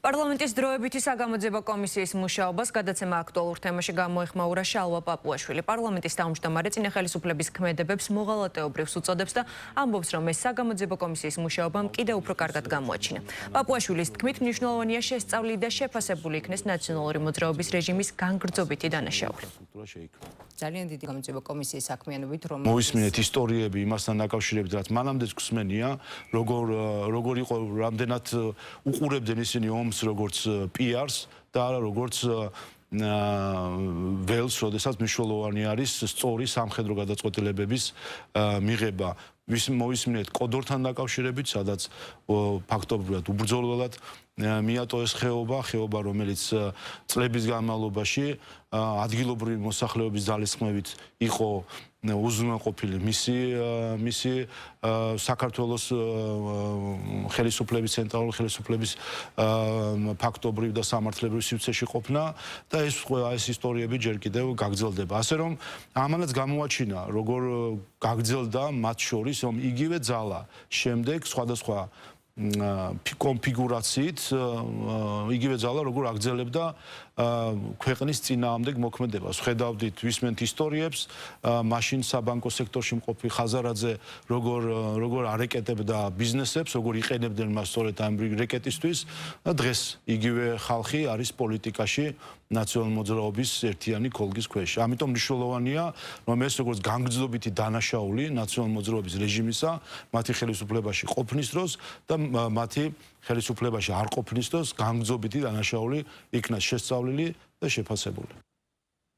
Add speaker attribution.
Speaker 1: პარლამენტის დროებითი საგამოძიებო კომისიის მუშაობას გადაცემა აქტუალურ თემაში გამოეხმაურა შალვა პაპუაშვილი. პარლამენტის თავმჯდომარე წინა ხელისუფლების ქმედებებს მოღალატეობრივს უწოდებს და ამბობს, რომ ეს საგამოძიებო კომისიის მუშაობამ კიდევ უფრო კარგად გამოაჩინა. პაპუაშვილის თქმით, მნიშვნელოვანია შესწავლილი და შეფასებული იქნეს ნაციონალური მოძრაობის რეჟიმის განგრძობითი დანაშაული.
Speaker 2: ძალიან დიდი გამოძიებო კომისიის საქმიანობით, რომ
Speaker 3: მოისმინეთ ისტორიები იმასთან დაკავშირებით, რაც მანამდეც გსმენია, როგორ იყო რამდენად უყურებდნენ ისინი როგორც PR-ს და არა როგორც ველს, როდესაც მნიშვნელოვანი არის სწორი სამხედრო გადაწყვეტილებების მიღება. მოისმინეთ კოდორთან დაკავშირებით, სადაც ფაქტობრივად უბრძოლველად მიატოვეს ხეობა, რომელიც წლების განმავლობაში ადგილობრივი მოსახლეობის ძალისხმევით იყო უზრუნველყოფილი მისი საქართველოს ხელისუფლების ცენტრალური ხელისუფლების ფაქტობრივ და სამართლებრივ სივრცეში ყოფნა და ეს ისტორიები ჯერ კიდევ გაგრძელდება. ასე რომ ამანაც გამოაჩინა, როგორ გაგრძელდა მათ შორის, რომ იგივე ძალა შემდეგ სხვადასხვა კონფიგურაციით იგივე ძალა როგორ აგრძელებდა ქვეყნის წინააღმდეგ მოქმედებას. ხედავდით ვისმენთ ისტორიებს, მაშინ საბანკო სექტორში მყოფი ხაზარაძე როგორ არეკეტებდა ბიზნესებს, როგორ იყენებდნენ მას სწორედ ამ რეკეტისთვის და დღეს იგივე ხალხი არის პოლიტიკაში ნაციონალური მოძრაობის ერთიანი ქოლგის ქვეშ. ამიტომ მნიშვნელოვანია, რომ ეს როგორც განგრძობითი დანაშაული ნაციონალური მოძრაობის რეჟიმისა, მათი ხელისუფლებაში ყოფნის დროს და მათი ხელისუფლებაში არ ყოფნის დროს განგრძობითი დანაშაული იქნას შესწავლილი და შეფასებული.